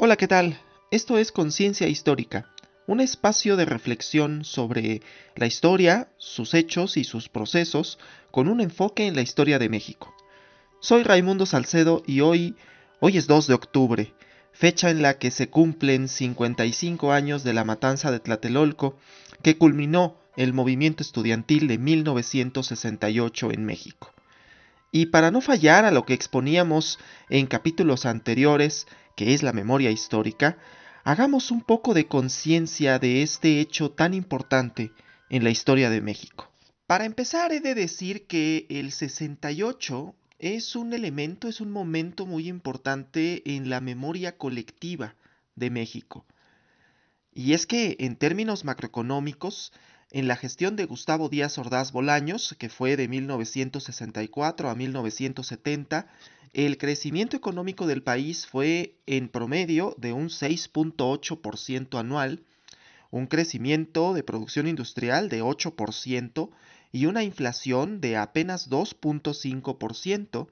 Hola, ¿qué tal? Esto es Conciencia Histórica, un espacio de reflexión sobre la historia, sus hechos y sus procesos, con un enfoque en la historia de México. Soy Raimundo Salcedo y hoy es 2 de octubre, fecha en la que se cumplen 55 años de la matanza de Tlatelolco, que culminó el movimiento estudiantil de 1968 en México. Y para no fallar a lo que exponíamos en capítulos anteriores, que es la memoria histórica, hagamos un poco de conciencia de este hecho tan importante en la historia de México. Para empezar, he de decir que el 68 es un elemento, es un momento muy importante en la memoria colectiva de México. Y es que en términos macroeconómicos, en la gestión de Gustavo Díaz Ordaz Bolaños, que fue de 1964 a 1970, el crecimiento económico del país fue en promedio de un 6.8% anual, un crecimiento de producción industrial de 8% y una inflación de apenas 2.5%,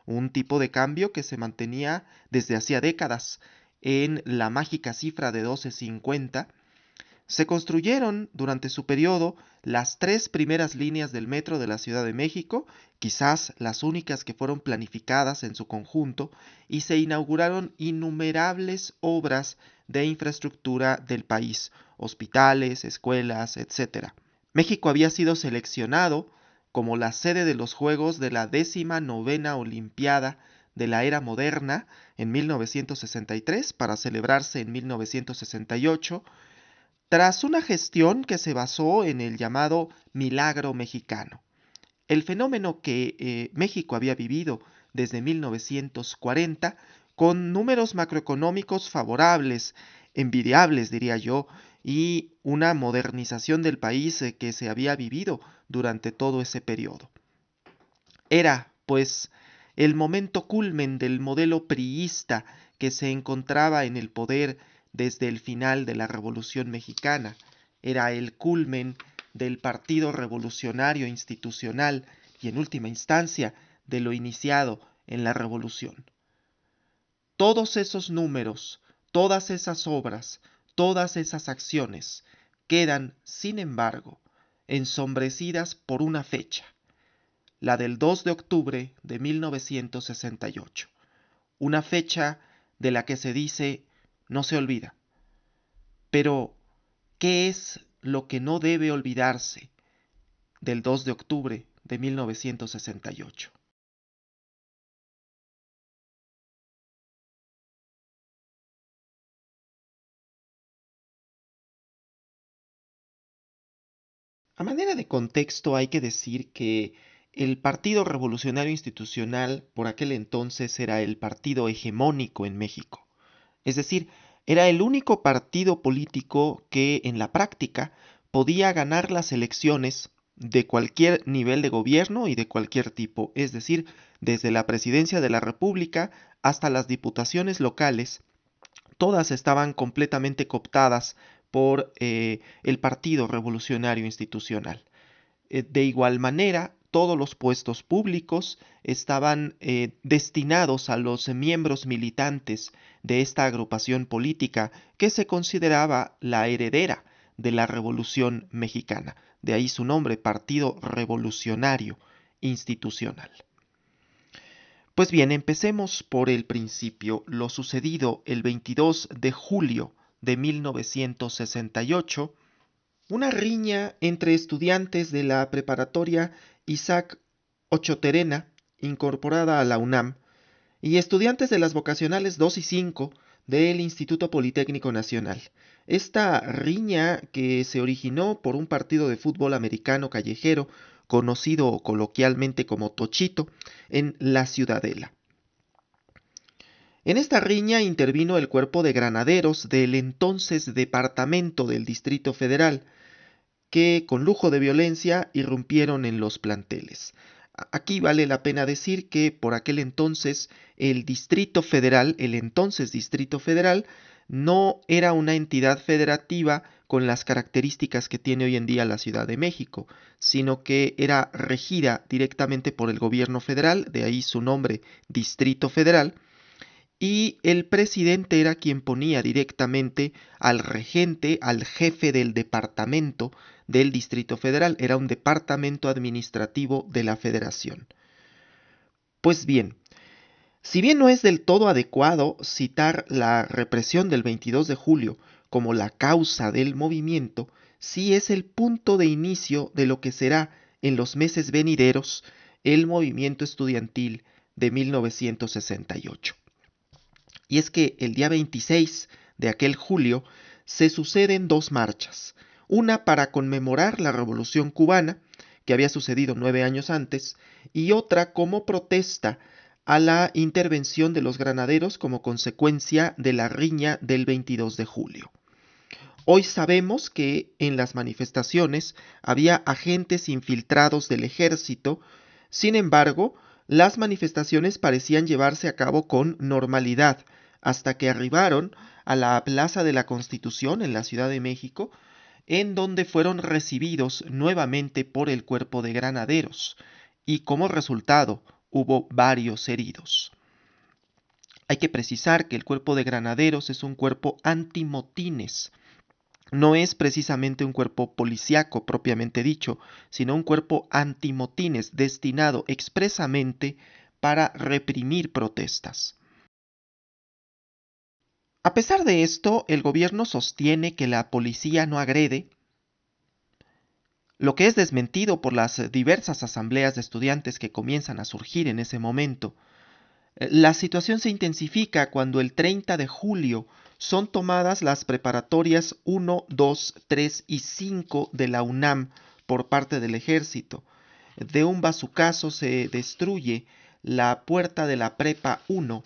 un tipo de cambio que se mantenía desde hacía décadas en la mágica cifra de 12.50. Se construyeron durante su periodo las 3 primeras líneas del metro de la Ciudad de México, quizás las únicas que fueron planificadas en su conjunto, y se inauguraron innumerables obras de infraestructura del país, hospitales, escuelas, etc. México había sido seleccionado como la sede de los Juegos de la 19ª Olimpiada de la era moderna en 1963 para celebrarse en 1968, tras una gestión que se basó en el llamado milagro mexicano. El fenómeno que México había vivido desde 1940, con números macroeconómicos favorables, envidiables diría yo, y una modernización del país que se había vivido durante todo ese periodo. Era, pues, el momento culmen del modelo priista que se encontraba en el poder desde el final de la Revolución Mexicana. Era el culmen del Partido Revolucionario Institucional y, en última instancia, de lo iniciado en la Revolución. Todos esos números, todas esas obras, todas esas acciones quedan, sin embargo, ensombrecidas por una fecha, la del 2 de octubre de 1968, una fecha de la que se dice no se olvida. Pero, ¿qué es lo que no debe olvidarse del 2 de octubre de 1968? A manera de contexto hay que decir que el Partido Revolucionario Institucional por aquel entonces era el partido hegemónico en México. Es decir, era el único partido político que en la práctica podía ganar las elecciones de cualquier nivel de gobierno y de cualquier tipo, es decir, desde la presidencia de la República hasta las diputaciones locales, todas estaban completamente cooptadas por el Partido Revolucionario Institucional. De igual manera, todos los puestos públicos estaban destinados a los miembros militantes de esta agrupación política que se consideraba la heredera de la Revolución Mexicana. De ahí su nombre, Partido Revolucionario Institucional. Pues bien, empecemos por el principio, lo sucedido el 22 de julio de 1968, una riña entre estudiantes de la preparatoria Isaac Ochoterena, incorporada a la UNAM, y estudiantes de las vocacionales 2 y 5 del Instituto Politécnico Nacional. Esta riña que se originó por un partido de fútbol americano callejero, conocido coloquialmente como Tochito, en la Ciudadela. En esta riña intervino el cuerpo de granaderos del entonces Departamento del Distrito Federal, que con lujo de violencia irrumpieron en los planteles. Aquí vale la pena decir que por aquel entonces el Distrito Federal, el entonces Distrito Federal, no era una entidad federativa con las características que tiene hoy en día la Ciudad de México, sino que era regida directamente por el gobierno federal, de ahí su nombre Distrito Federal, y el presidente era quien ponía directamente al regente, al jefe del departamento del Distrito Federal. Era un departamento administrativo de la Federación. Pues bien, si bien no es del todo adecuado citar la represión del 22 de julio como la causa del movimiento, sí es el punto de inicio de lo que será en los meses venideros el movimiento estudiantil de 1968. Y es que el día 26 de aquel julio se suceden dos marchas, una para conmemorar la Revolución cubana, que había sucedido 9 años antes, y otra como protesta a la intervención de los granaderos como consecuencia de la riña del 22 de julio. Hoy sabemos que en las manifestaciones había agentes infiltrados del ejército. Sin embargo, las manifestaciones parecían llevarse a cabo con normalidad hasta que arribaron a la Plaza de la Constitución en la Ciudad de México, en donde fueron recibidos nuevamente por el cuerpo de granaderos, y como resultado hubo varios heridos. Hay que precisar que el cuerpo de granaderos es un cuerpo antimotines. No es precisamente un cuerpo policíaco propiamente dicho, sino un cuerpo antimotines destinado expresamente para reprimir protestas. A pesar de esto, el gobierno sostiene que la policía no agrede, lo que es desmentido por las diversas asambleas de estudiantes que comienzan a surgir en ese momento. La situación se intensifica cuando el 30 de julio son tomadas las preparatorias 1, 2, 3 y 5 de la UNAM por parte del ejército. De un bazucazo se destruye la puerta de la Prepa 1,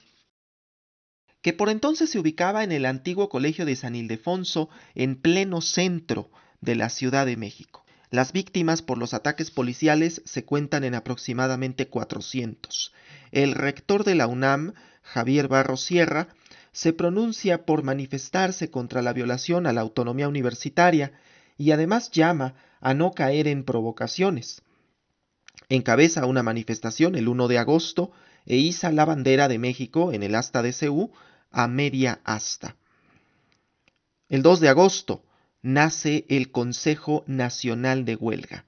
que por entonces se ubicaba en el antiguo colegio de San Ildefonso, en pleno centro de la Ciudad de México. Las víctimas por los ataques policiales se cuentan en aproximadamente 400. El rector de la UNAM, Javier Barros Sierra, se pronuncia por manifestarse contra la violación a la autonomía universitaria y además llama a no caer en provocaciones. Encabeza una manifestación el 1 de agosto e iza la bandera de México en el asta de CU a media asta. El 2 de agosto nace el Consejo Nacional de Huelga,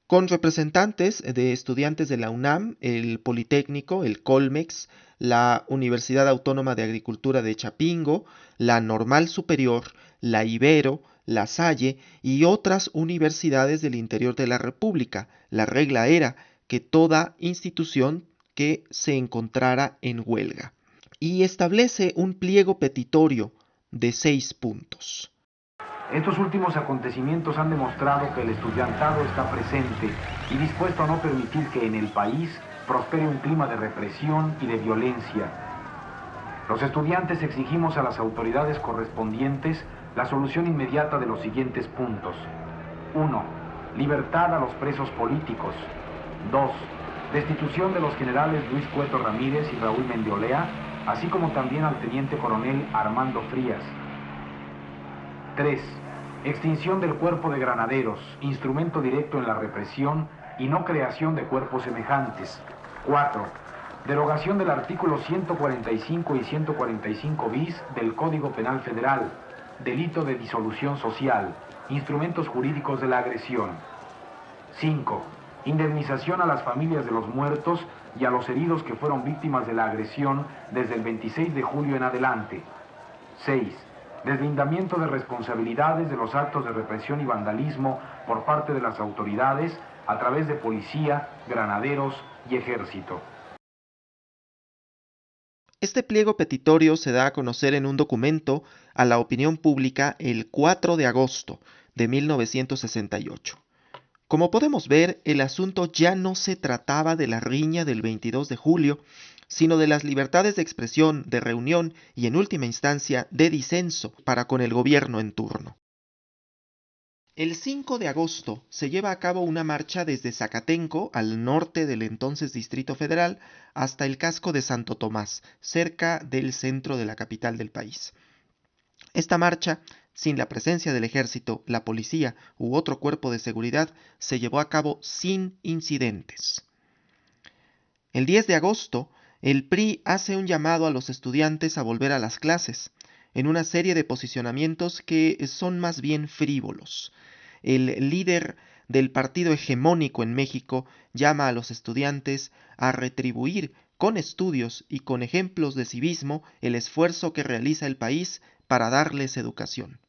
con representantes de estudiantes de la UNAM, el Politécnico, el Colmex, la Universidad Autónoma de Agricultura de Chapingo, la Normal Superior, la Ibero, la Salle y otras universidades del interior de la República. La regla era que toda institución que se encontrara en huelga. Y establece un pliego petitorio de 6 puntos. Estos últimos acontecimientos han demostrado que el estudiantado está presente y dispuesto a no permitir que en el país prospere un clima de represión y de violencia. Los estudiantes exigimos a las autoridades correspondientes la solución inmediata de los siguientes puntos. 1. Libertad a los presos políticos. 2. Destitución de los generales Luis Cueto Ramírez y Raúl Mendiolea, así como también al teniente coronel Armando Frías. 3. Extinción del cuerpo de granaderos, instrumento directo en la represión y no creación de cuerpos semejantes. 4. Derogación del artículo 145 y 145 bis del Código Penal Federal, delito de disolución social, instrumentos jurídicos de la agresión. 5. Indemnización a las familias de los muertos y a los heridos que fueron víctimas de la agresión desde el 26 de julio en adelante. 6. Deslindamiento de responsabilidades de los actos de represión y vandalismo por parte de las autoridades a través de policía, granaderos y ejército. Este pliego petitorio se da a conocer en un documento a la opinión pública el 4 de agosto de 1968. Como podemos ver, el asunto ya no se trataba de la riña del 22 de julio, sino de las libertades de expresión, de reunión y, en última instancia, de disenso para con el gobierno en turno. El 5 de agosto se lleva a cabo una marcha desde Zacatenco, al norte del entonces Distrito Federal, hasta el casco de Santo Tomás, cerca del centro de la capital del país. Esta marcha, sin la presencia del ejército, la policía u otro cuerpo de seguridad, se llevó a cabo sin incidentes. El 10 de agosto, el PRI hace un llamado a los estudiantes a volver a las clases, en una serie de posicionamientos que son más bien frívolos. El líder del partido hegemónico en México llama a los estudiantes a retribuir con estudios y con ejemplos de civismo el esfuerzo que realiza el país para darles educación.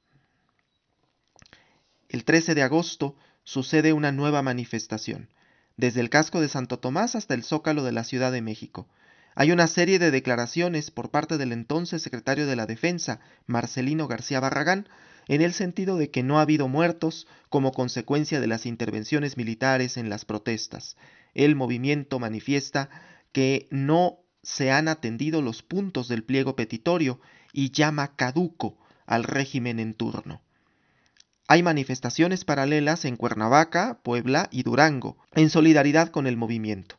El 13 de agosto sucede una nueva manifestación, desde el casco de Santo Tomás hasta el Zócalo de la Ciudad de México. Hay una serie de declaraciones por parte del entonces secretario de la Defensa, Marcelino García Barragán, en el sentido de que no ha habido muertos como consecuencia de las intervenciones militares en las protestas. El movimiento manifiesta que no se han atendido los puntos del pliego petitorio y llama caduco al régimen en turno. Hay manifestaciones paralelas en Cuernavaca, Puebla y Durango, en solidaridad con el movimiento.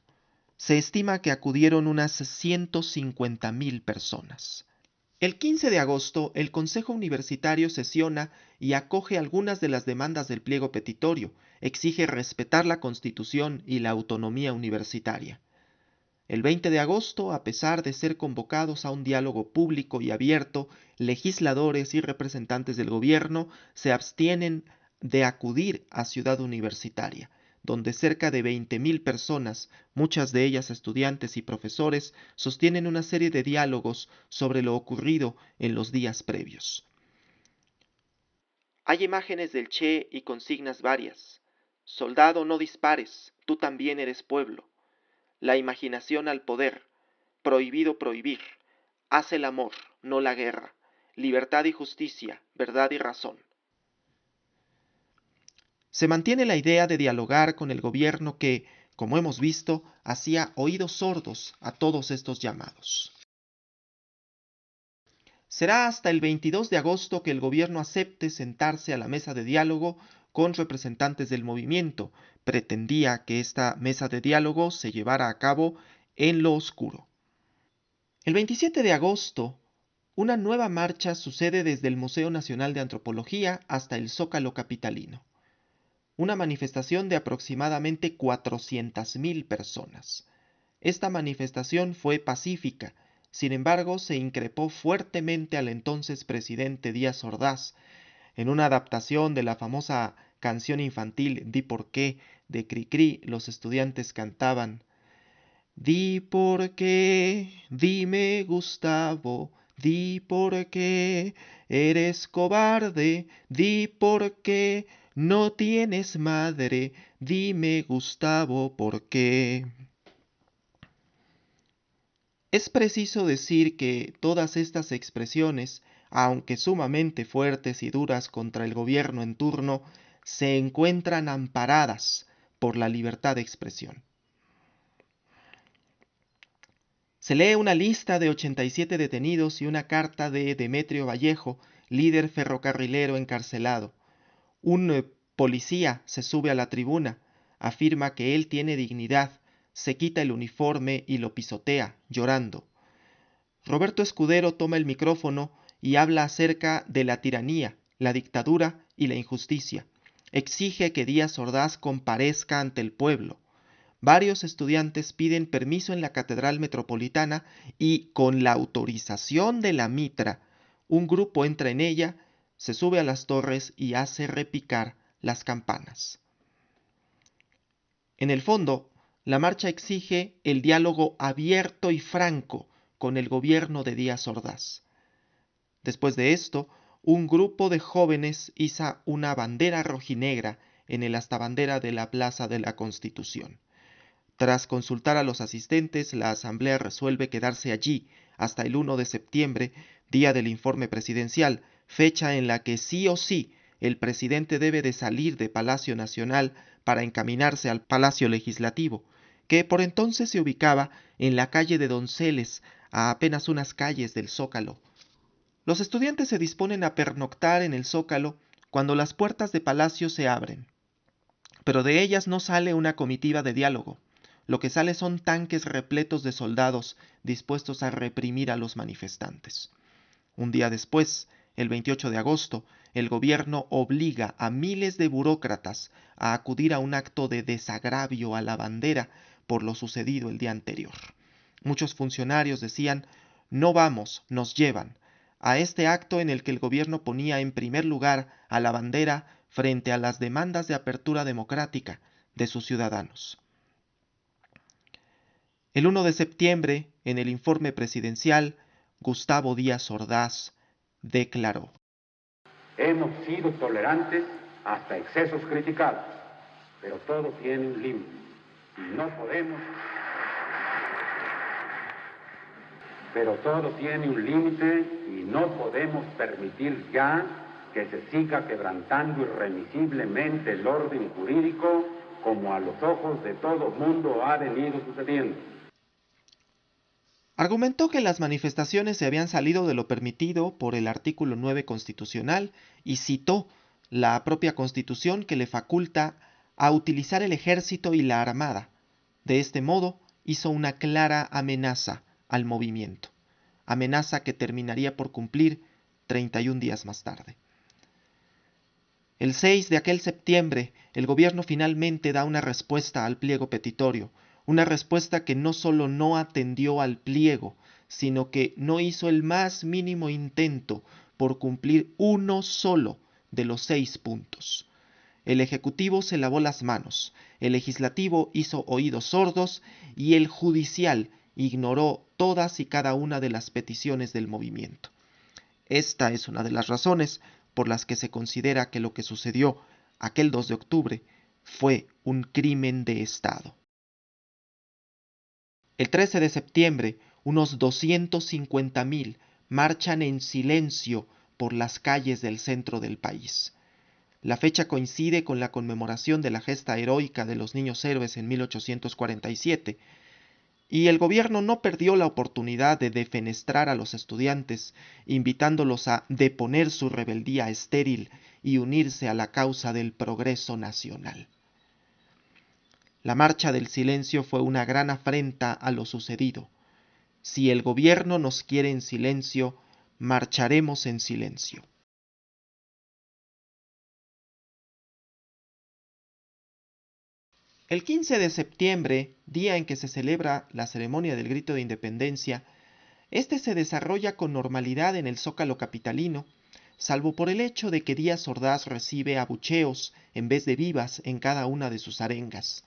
Se estima que acudieron unas 150,000 personas. El 15 de agosto, el Consejo Universitario sesiona y acoge algunas de las demandas del pliego petitorio, exige respetar la Constitución y la autonomía universitaria. El 20 de agosto, a pesar de ser convocados a un diálogo público y abierto, legisladores y representantes del gobierno se abstienen de acudir a Ciudad Universitaria, donde cerca de 20,000 personas, muchas de ellas estudiantes y profesores, sostienen una serie de diálogos sobre lo ocurrido en los días previos. Hay imágenes del Che y consignas varias. Soldado, no dispares, tú también eres pueblo. La imaginación al poder, prohibido prohibir, haz el amor, no la guerra, libertad y justicia, verdad y razón. Se mantiene la idea de dialogar con el gobierno que, como hemos visto, hacía oídos sordos a todos estos llamados. Será hasta el 22 de agosto que el gobierno acepte sentarse a la mesa de diálogo con representantes del movimiento. Pretendía que esta mesa de diálogo se llevara a cabo en lo oscuro. El 27 de agosto, una nueva marcha sucede desde el Museo Nacional de Antropología hasta el Zócalo capitalino. Una manifestación de aproximadamente 400,000 personas. Esta manifestación fue pacífica, sin embargo se increpó fuertemente al entonces presidente Díaz Ordaz. En una adaptación de la famosa canción infantil Di por qué de Cricri, los estudiantes cantaban: Di por qué, dime Gustavo, di por qué eres cobarde, di por qué no tienes madre, dime Gustavo por qué. Es preciso decir que todas estas expresiones, aunque sumamente fuertes y duras contra el gobierno en turno, se encuentran amparadas por la libertad de expresión. Se lee una lista de 87 detenidos y una carta de Demetrio Vallejo, líder ferrocarrilero encarcelado. Un policía se sube a la tribuna, afirma que él tiene dignidad, se quita el uniforme y lo pisotea, llorando. Roberto Escudero toma el micrófono y habla acerca de la tiranía, la dictadura y la injusticia. Exige que Díaz Ordaz comparezca ante el pueblo. Varios estudiantes piden permiso en la Catedral Metropolitana y, con la autorización de la mitra, un grupo entra en ella, se sube a las torres y hace repicar las campanas. En el fondo, la marcha exige el diálogo abierto y franco con el gobierno de Díaz Ordaz. Después de esto, un grupo de jóvenes iza una bandera rojinegra en el astabandera de la Plaza de la Constitución. Tras consultar a los asistentes, la asamblea resuelve quedarse allí hasta el 1 de septiembre, día del informe presidencial, fecha en la que sí o sí el presidente debe de salir de Palacio Nacional para encaminarse al Palacio Legislativo, que por entonces se ubicaba en la calle de Donceles, a apenas unas calles del Zócalo. Los estudiantes se disponen a pernoctar en el Zócalo cuando las puertas de Palacio se abren, pero de ellas no sale una comitiva de diálogo. Lo que sale son tanques repletos de soldados dispuestos a reprimir a los manifestantes. Un día después, el 28 de agosto, el gobierno obliga a miles de burócratas a acudir a un acto de desagravio a la bandera por lo sucedido el día anterior. Muchos funcionarios decían: no vamos, nos llevan, a este acto en el que el gobierno ponía en primer lugar a la bandera frente a las demandas de apertura democrática de sus ciudadanos. El 1 de septiembre, en el informe presidencial, Gustavo Díaz Ordaz declaró: hemos sido tolerantes hasta excesos criticados, pero todo tiene un límite y no podemos... Pero todo tiene un límite y no podemos permitir ya que se siga quebrantando irremisiblemente el orden jurídico como a los ojos de todo mundo ha venido sucediendo. Argumentó que las manifestaciones se habían salido de lo permitido por el artículo 9 constitucional y citó la propia Constitución que le faculta a utilizar el ejército y la armada. De este modo, hizo una clara amenaza al movimiento, amenaza que terminaría por cumplir 31 días más tarde. El 6 de aquel septiembre, el gobierno finalmente da una respuesta al pliego petitorio, una respuesta que no solo no atendió al pliego, sino que no hizo el más mínimo intento por cumplir uno solo de los 6 puntos. El Ejecutivo se lavó las manos, el Legislativo hizo oídos sordos y el Judicial ignoró todas y cada una de las peticiones del movimiento. Esta es una de las razones por las que se considera que lo que sucedió aquel 2 de octubre fue un crimen de Estado. El 13 de septiembre, unos 250,000 marchan en silencio por las calles del centro del país. La fecha coincide con la conmemoración de la gesta heroica de los niños héroes en 1847, y el gobierno no perdió la oportunidad de defenestrar a los estudiantes, invitándolos a deponer su rebeldía estéril y unirse a la causa del progreso nacional. La marcha del silencio fue una gran afrenta a lo sucedido. Si el gobierno nos quiere en silencio, marcharemos en silencio. El 15 de septiembre, día en que se celebra la ceremonia del grito de independencia, este se desarrolla con normalidad en el Zócalo capitalino, salvo por el hecho de que Díaz Ordaz recibe abucheos en vez de vivas en cada una de sus arengas.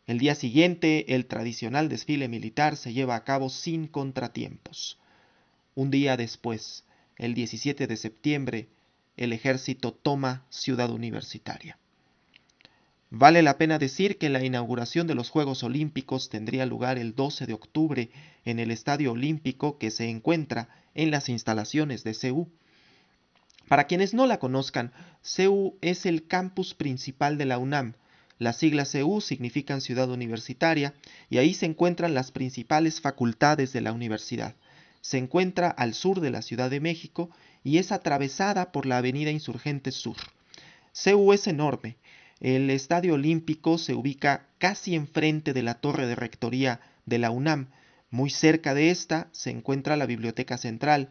El día siguiente, el tradicional desfile militar se lleva a cabo sin contratiempos. Un día después, el 17 de septiembre, el ejército toma Ciudad Universitaria. Vale la pena decir que la inauguración de los Juegos Olímpicos tendría lugar el 12 de octubre en el Estadio Olímpico que se encuentra en las instalaciones de CEU. Para quienes no la conozcan, CEU es el campus principal de la UNAM. Las siglas CEU significan Ciudad Universitaria y ahí se encuentran las principales facultades de la universidad. Se encuentra al sur de la Ciudad de México y es atravesada por la Avenida Insurgentes Sur. CEU es enorme. El Estadio Olímpico se ubica casi enfrente de la torre de rectoría de la UNAM. Muy cerca de esta se encuentra la Biblioteca Central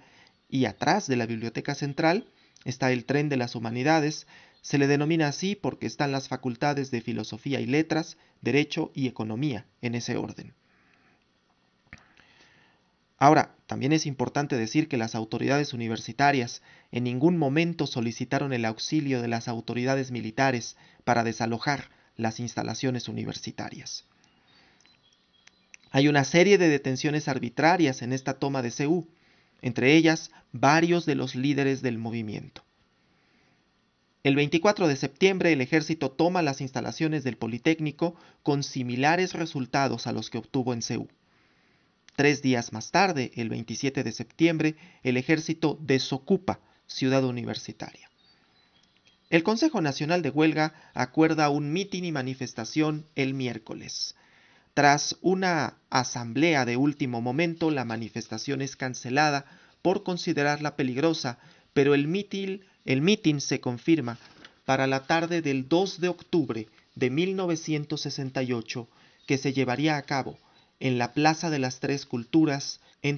y atrás de la Biblioteca Central está el Tren de las Humanidades. Se le denomina así porque están las facultades de Filosofía y Letras, Derecho y Economía en ese orden. Ahora, también es importante decir que las autoridades universitarias en ningún momento solicitaron el auxilio de las autoridades militares para desalojar las instalaciones universitarias. Hay una serie de detenciones arbitrarias en esta toma de CEU, entre ellas varios de los líderes del movimiento. El 24 de septiembre el ejército toma las instalaciones del Politécnico con similares resultados a los que obtuvo en CEU. 3 días más tarde, el 27 de septiembre, el ejército desocupa Ciudad Universitaria. El Consejo Nacional de Huelga acuerda un mitin y manifestación el miércoles. Tras una asamblea de último momento, la manifestación es cancelada por considerarla peligrosa, pero el mitin se confirma para la tarde del 2 de octubre de 1968, que se llevaría a cabo en la Plaza de las Tres Culturas en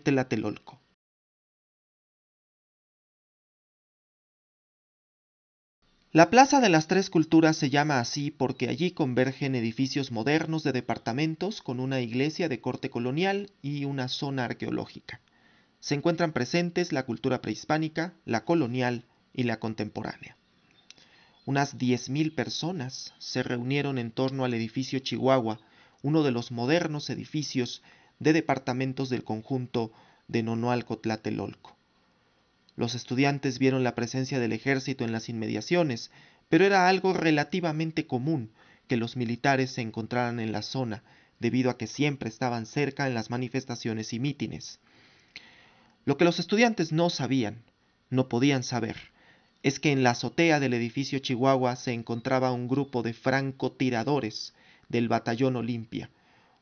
La Plaza de las Tres Culturas se llama así porque allí convergen edificios modernos de departamentos con una iglesia de corte colonial y una zona arqueológica. Se encuentran presentes la cultura prehispánica, la colonial y la contemporánea. Unas 10,000 personas se reunieron en torno al edificio Chihuahua, uno de los modernos edificios de departamentos del conjunto de Nonoalco-Tlatelolco. Los estudiantes vieron la presencia del ejército en las inmediaciones, pero era algo relativamente común que los militares se encontraran en la zona, debido a que siempre estaban cerca en las manifestaciones y mítines. Lo que los estudiantes no sabían, no podían saber, es que en la azotea del edificio Chihuahua se encontraba un grupo de francotiradores del Batallón Olimpia,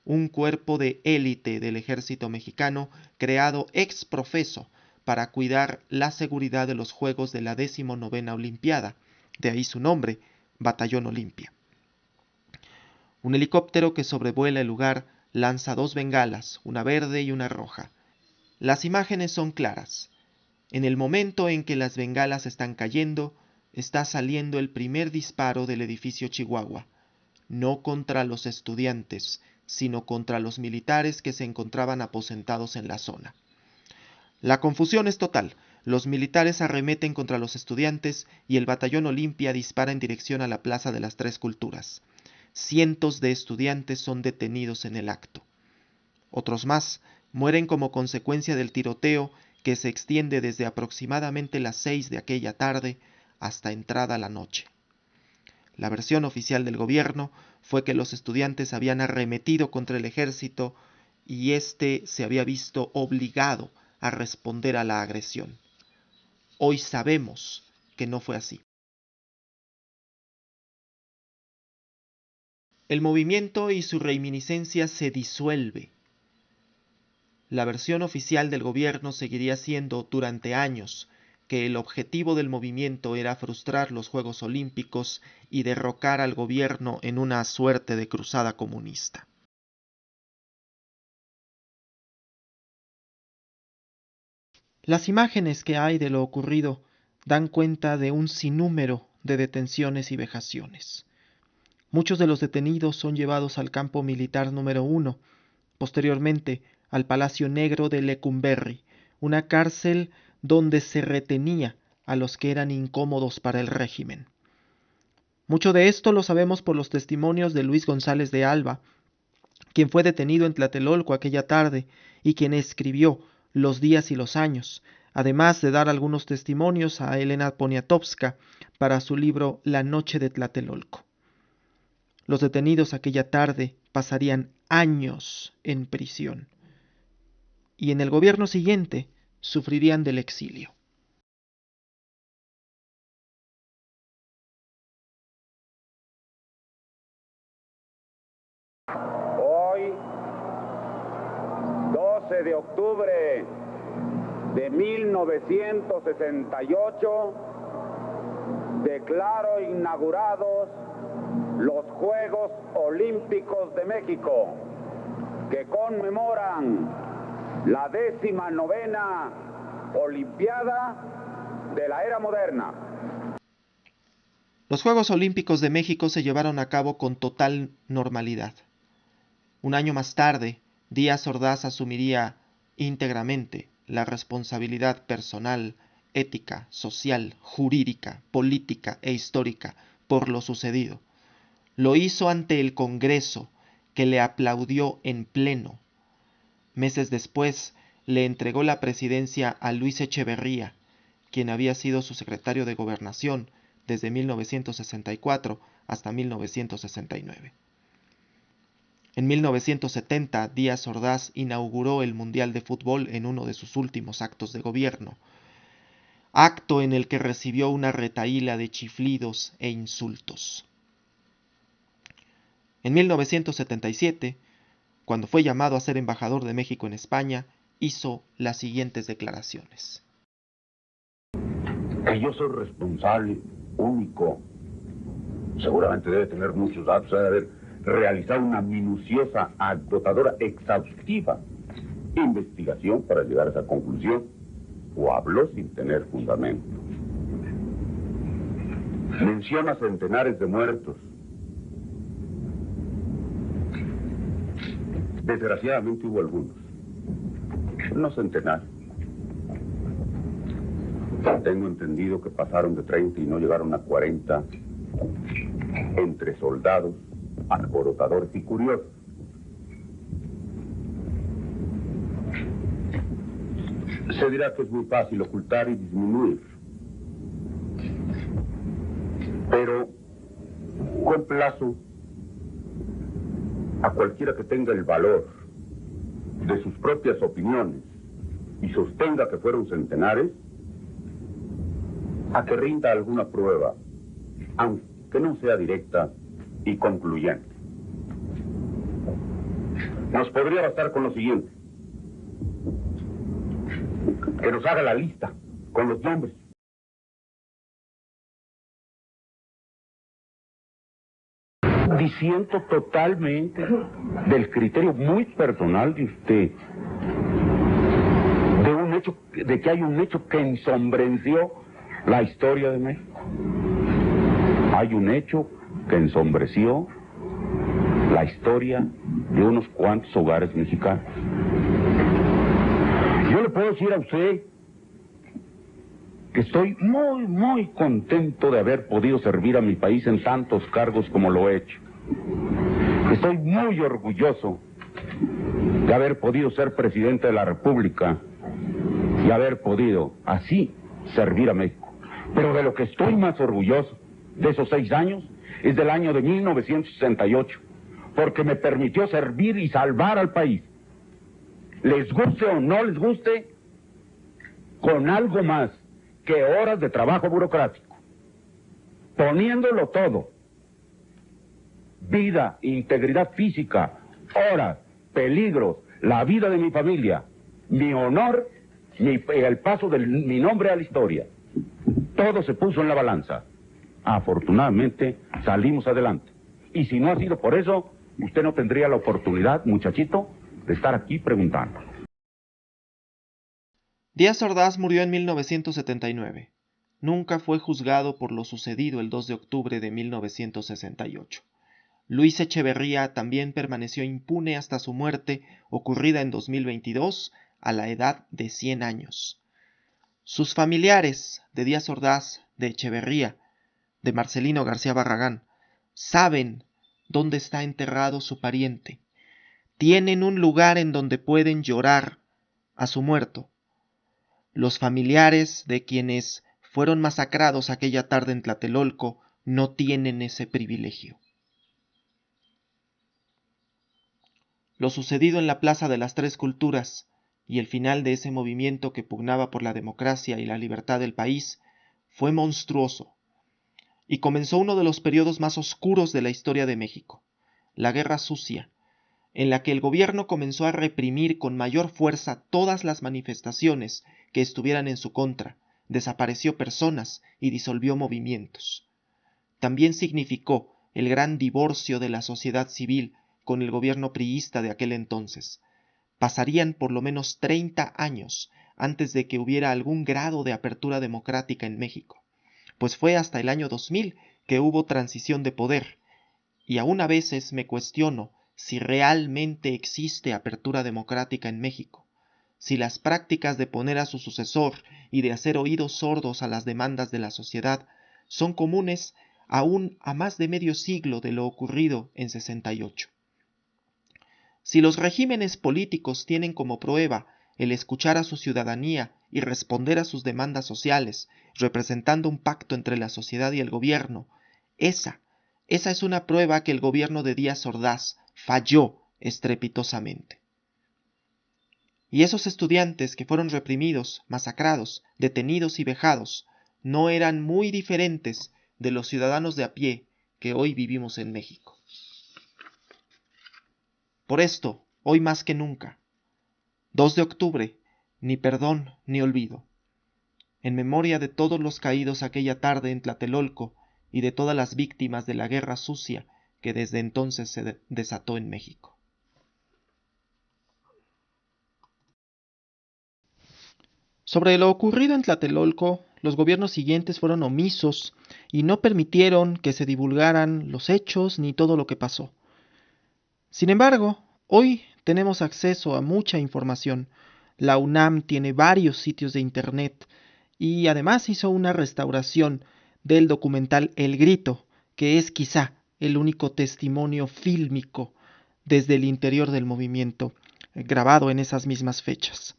un cuerpo de élite del ejército mexicano creado ex profeso para cuidar la seguridad de los Juegos de la 19ª Olimpiada, de ahí su nombre, Batallón Olimpia. Un helicóptero que sobrevuela el lugar lanza 2 bengalas, una verde y una roja. Las imágenes son claras. En el momento en que las bengalas están cayendo, está saliendo el primer disparo del edificio Chihuahua, no contra los estudiantes, sino contra los militares que se encontraban aposentados en la zona. La confusión es total. Los militares arremeten contra los estudiantes y el Batallón Olimpia dispara en dirección a la Plaza de las Tres Culturas. Cientos de estudiantes son detenidos en el acto. Otros más mueren como consecuencia del tiroteo que se extiende desde aproximadamente las 6 de aquella tarde hasta entrada la noche. La versión oficial del gobierno fue que los estudiantes habían arremetido contra el ejército y éste se había visto obligado a responder a la agresión. Hoy sabemos que no fue así. El movimiento y su reminiscencia se disuelve. La versión oficial del gobierno seguiría siendo durante años que el objetivo del movimiento era frustrar los Juegos Olímpicos y derrocar al gobierno en una suerte de cruzada comunista. Las imágenes que hay de lo ocurrido dan cuenta de un sinnúmero de detenciones y vejaciones. Muchos de los detenidos son llevados al campo militar número 1, posteriormente al Palacio Negro de Lecumberri, una cárcel donde se retenía a los que eran incómodos para el régimen. Mucho de esto lo sabemos por los testimonios de Luis González de Alba, quien fue detenido en Tlatelolco aquella tarde y quien escribió Los días y los años, además de dar algunos testimonios a Elena Poniatowska para su libro La noche de Tlatelolco. Los detenidos aquella tarde pasarían años en prisión y en el gobierno siguiente sufrirían del exilio. Hoy, 12 de octubre de 1968, declaro inaugurados los Juegos Olímpicos de México, que conmemoran la 19ª Olimpiada de la era moderna. Los Juegos Olímpicos de México se llevaron a cabo con total normalidad. Un año más tarde, Díaz Ordaz asumiría íntegramente la responsabilidad personal, ética, social, jurídica, política e histórica por lo sucedido. Lo hizo ante el Congreso, que le aplaudió en pleno. Meses después, le entregó la presidencia a Luis Echeverría, quien había sido su secretario de Gobernación desde 1964 hasta 1969. En 1970, Díaz Ordaz inauguró el Mundial de Fútbol en uno de sus últimos actos de gobierno, acto en el que recibió una retahíla de chiflidos e insultos. En 1977, cuando fue llamado a ser embajador de México en España, hizo las siguientes declaraciones. Que yo soy responsable, único. Seguramente debe tener muchos datos, debe haber realizado una minuciosa, agotadora, exhaustiva investigación para llegar a esa conclusión, o habló sin tener fundamento. Menciona centenares de muertos. Desgraciadamente hubo algunos. No centenares. Tengo entendido que pasaron de 30 y no llegaron a 40 entre soldados, alborotadores y curiosos. Se dirá que es muy fácil ocultar y disminuir. Pero complazo a cualquiera que tenga el valor de sus propias opiniones y sostenga que fueron centenares, a que rinda alguna prueba, aunque no sea directa y concluyente. Nos podría bastar con lo siguiente: que nos haga la lista con los nombres. Disiento totalmente del criterio muy personal de usted, de que hay un hecho que ensombreció la historia de México. Hay un hecho que ensombreció la historia de unos cuantos hogares mexicanos. Yo le puedo decir a usted que estoy muy, muy contento de haber podido servir a mi país en tantos cargos como lo he hecho. Estoy muy orgulloso de haber podido ser presidente de la República y haber podido así servir a México. Pero de lo que estoy más orgulloso de esos 6 años es del año de 1968, porque me permitió servir y salvar al país, les guste o no les guste, con algo más que horas de trabajo burocrático, poniéndolo todo: vida, integridad física, horas, peligros, la vida de mi familia, mi honor, el paso de mi nombre a la historia. Todo se puso en la balanza. Afortunadamente salimos adelante. Y si no ha sido por eso, usted no tendría la oportunidad, muchachito, de estar aquí preguntando. Díaz Ordaz murió en 1979. Nunca fue juzgado por lo sucedido el 2 de octubre de 1968. Luis Echeverría también permaneció impune hasta su muerte, ocurrida en 2022, a la edad de 100 años. Sus familiares, de Díaz Ordaz, de Echeverría, de Marcelino García Barragán, saben dónde está enterrado su pariente. Tienen un lugar en donde pueden llorar a su muerto. Los familiares de quienes fueron masacrados aquella tarde en Tlatelolco no tienen ese privilegio. Lo sucedido en la Plaza de las Tres Culturas y el final de ese movimiento que pugnaba por la democracia y la libertad del país fue monstruoso, y comenzó uno de los periodos más oscuros de la historia de México, la Guerra Sucia, en la que el gobierno comenzó a reprimir con mayor fuerza todas las manifestaciones que estuvieran en su contra, desapareció personas y disolvió movimientos. También significó el gran divorcio de la sociedad civil con el gobierno priista de aquel entonces. Pasarían por lo menos 30 años antes de que hubiera algún grado de apertura democrática en México, pues fue hasta el año 2000 que hubo transición de poder, y aún a veces me cuestiono si realmente existe apertura democrática en México, si las prácticas de poner a su sucesor y de hacer oídos sordos a las demandas de la sociedad son comunes aún a más de medio siglo de lo ocurrido en 68. Si los regímenes políticos tienen como prueba el escuchar a su ciudadanía y responder a sus demandas sociales, representando un pacto entre la sociedad y el gobierno, esa es una prueba que el gobierno de Díaz Ordaz falló estrepitosamente. Y esos estudiantes que fueron reprimidos, masacrados, detenidos y vejados, no eran muy diferentes de los ciudadanos de a pie que hoy vivimos en México. Por esto, hoy más que nunca, 2 de octubre, ni perdón ni olvido. En memoria de todos los caídos aquella tarde en Tlatelolco y de todas las víctimas de la Guerra Sucia que desde entonces se desató en México. Sobre lo ocurrido en Tlatelolco, los gobiernos siguientes fueron omisos y no permitieron que se divulgaran los hechos ni todo lo que pasó. Sin embargo, hoy tenemos acceso a mucha información. La UNAM tiene varios sitios de internet y además hizo una restauración del documental El Grito, que es quizá el único testimonio fílmico desde el interior del movimiento, grabado en esas mismas fechas.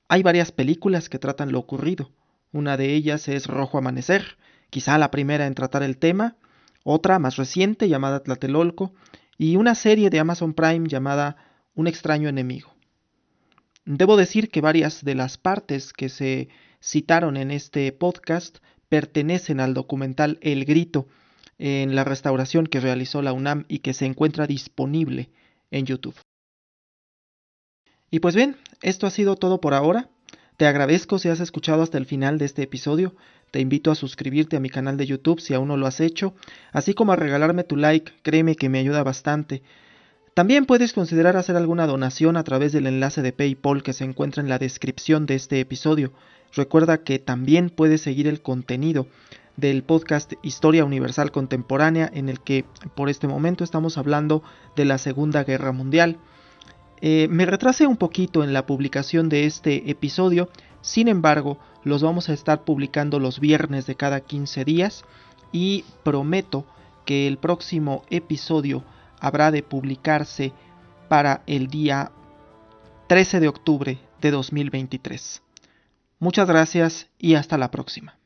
Hay varias películas que tratan lo ocurrido. Una de ellas es Rojo Amanecer, quizá la primera en tratar el tema, otra más reciente llamada Tlatelolco, y una serie de Amazon Prime llamada Un extraño enemigo. Debo decir que varias de las partes que se citaron en este podcast pertenecen al documental El Grito, en la restauración que realizó la UNAM y que se encuentra disponible en YouTube. Y pues bien, esto ha sido todo por ahora. Te agradezco si has escuchado hasta el final de este episodio. Te invito a suscribirte a mi canal de YouTube si aún no lo has hecho, así como a regalarme tu like, créeme que me ayuda bastante. También puedes considerar hacer alguna donación a través del enlace de PayPal que se encuentra en la descripción de este episodio. Recuerda que también puedes seguir el contenido del podcast Historia Universal Contemporánea, en el que por este momento estamos hablando de la Segunda Guerra Mundial. Me retrasé un poquito en la publicación de este episodio, sin embargo, los vamos a estar publicando los viernes de cada 15 días y prometo que el próximo episodio habrá de publicarse para el día 13 de octubre de 2023. Muchas gracias y hasta la próxima.